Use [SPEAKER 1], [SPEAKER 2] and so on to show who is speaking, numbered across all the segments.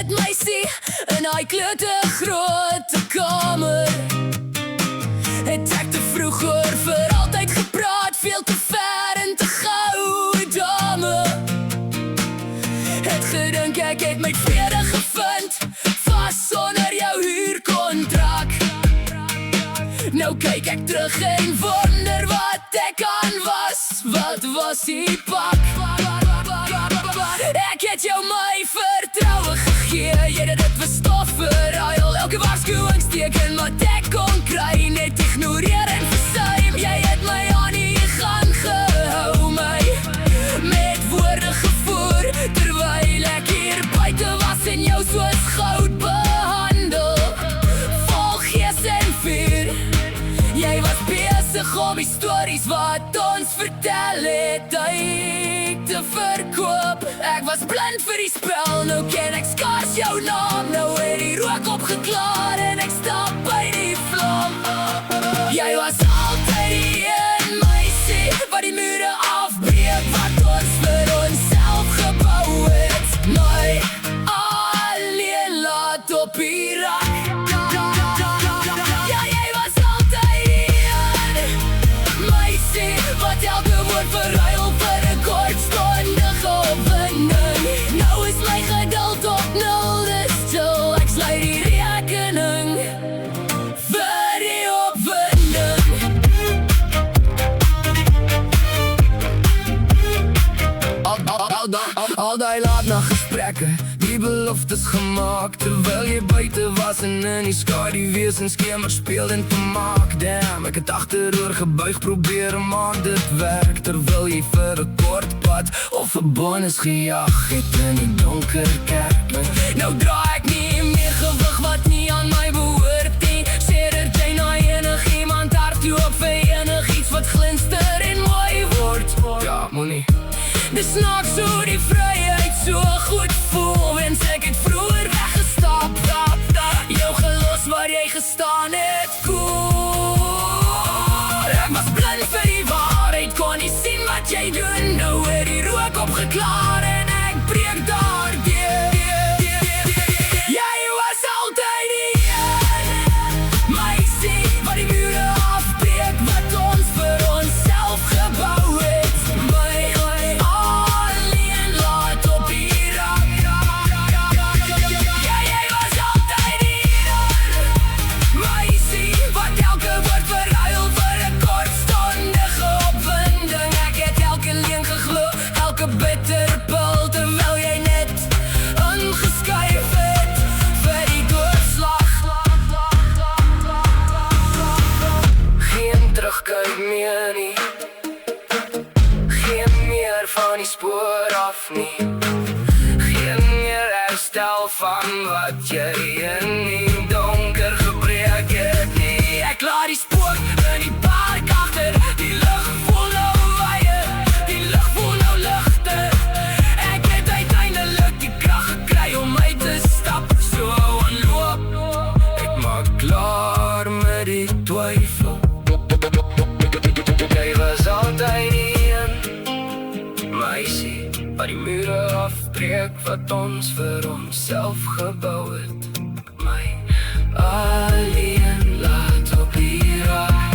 [SPEAKER 1] het meisie in hy klote grote kamer. Het ek te vroeger vir altyd gepraat, veel te ver en te gou, dame. Het gedink ek het my vrede gevind, vast sonder jou huurkontrak. Nou kyk ek terug en wonder wat ek aan wat was die pak? Ek het jou my vertrouwe gegee, jy het dit verstof verruil. Elke waarskuwingsteken wat ek kon kry, net ignoreer en versuim. Jy het my aan die gang gehou, my met woorde gevoer, terwyl ek hier buite was en jou soos goud behandel. Vol gees en vuur, jy was besig om die stories wat ons vertel het uit te verkoop. Ek was blind vir die spel, nou ken ek skaars jou naam. Nou het die rook opgeklaar en ek stap by die vlam. Jy was altyd die een meisie wat die mure afbreek, wat ons vir onsself gebou het. My alleen laat op die rak. Ja, jy was altyd die een meisie wat elke woord verruil vir 'n kortstondige opwinding. Nou is my geduld op nul, dis stil, ek sluit die rekening vir die opwinding. Al die laat na gesprekke, die beloftes gemaak, terwyl jy buite was en in die skaduwees en skemer speel en vermaak. Damn, ek het agteroor gebuig, probeer maak dit werk, terwyl jy vir 'n kort pad of 'n bonus gejaag het in die donker kerk. Nou dra ek nie meer gewig wat nie aan my behoort nie. Sedder jy na enigiemand hardloop vir enigiets wat glinster en mooi word. Ja, moenie. Dis snaaks hoe die vryheid so goed voel, wens ek het vroeër weggestap. Jou gelos waar jy gestaan het, cool. Ek was blind vir die waarheid, kon nie sien wat jy doen. Nou het die rook opgeklaar en ek breek daardeur. Jy was altyd die een meisie wat die mure afbreek, wat ons vir onsself gebou het. Van die spoor af nie, geen meer herstel van wat jy in die donker gebreek het nie. Ek laat die spook in die park achter, die lug voel nou weier, die lug voel nou lichter. Ek het uiteindelik die krag gekry om uit te stap, so aanloop. Ek maak klaar met die twyfel. Jy was altyd die meisie wat die mure afbreek, wat ons vir onsself gebou het. My alleen laat op die rak.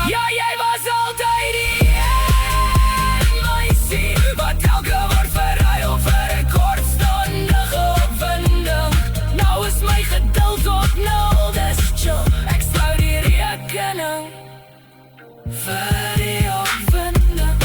[SPEAKER 1] Ja, jy was altyd die een meisie wat elke woord verruil vir 'n kortstondige opwinding. Nou is my geduld op nul, dis chill, ek sluit die rekening vir die opwinding.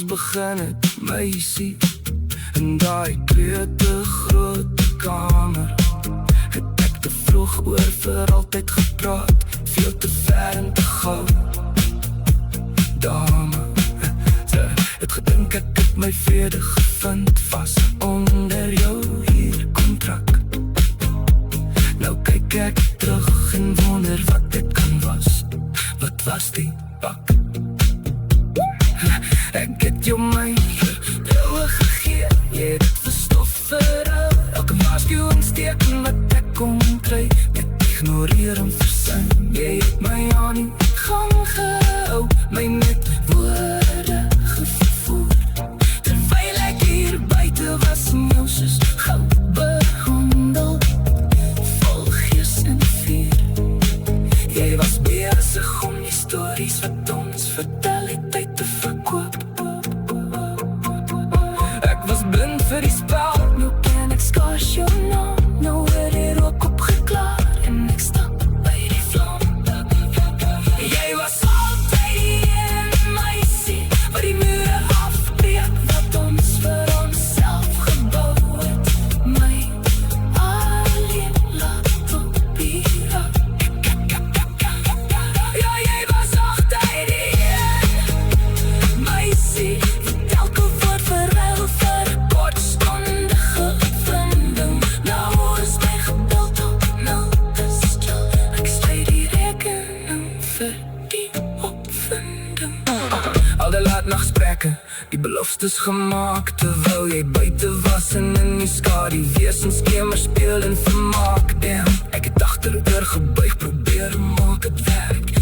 [SPEAKER 1] Begin het meisie in daai kleuter groot kamer. Het ek te vroeg oor vir altyd gepraat, veel te ver en te gauw. Dame,
[SPEAKER 2] het gedink ek het my vrede gevind, vas onder jou huurkontrak. Nou kyk ek terug en wonder wat dit kan was. Wat was die pak? Ek het jou my vertrouwe gegee, jy het dit verstof verhou. Elke waarskuwingsteken wat ek kon kry, met ignoreer en versuim. Jy het my aan die gang gehou, my met woorde gevoer. Terwyl ek hier buite was en jou soos goud behandel, vol gees en vuur. Jy was besig om die stories wat ons vertel het uit te verkoop. Ek was blind vir die spel, nou ken ek skaars jou naam. Nou het die rook opgeklaar en ek stap by die vlam. Jy was altyd die een meisie wat die mure afbreek, wat ons vir onsself gebou het. My alleen laat op die rak. Ja, jy was altyd die een meisie wat elke woord verruil vir kortstondige opwinding. Nou is my geduld op nul gestel, ek sluit die rekening vir die opwinding. Al die laatnaggesprekke, die beloftes gemaak, terwyl jy buite was en in die skadu wesenskemers speel en vermaak. Damn, ek het agteroor gebuig, probeer maak het werk.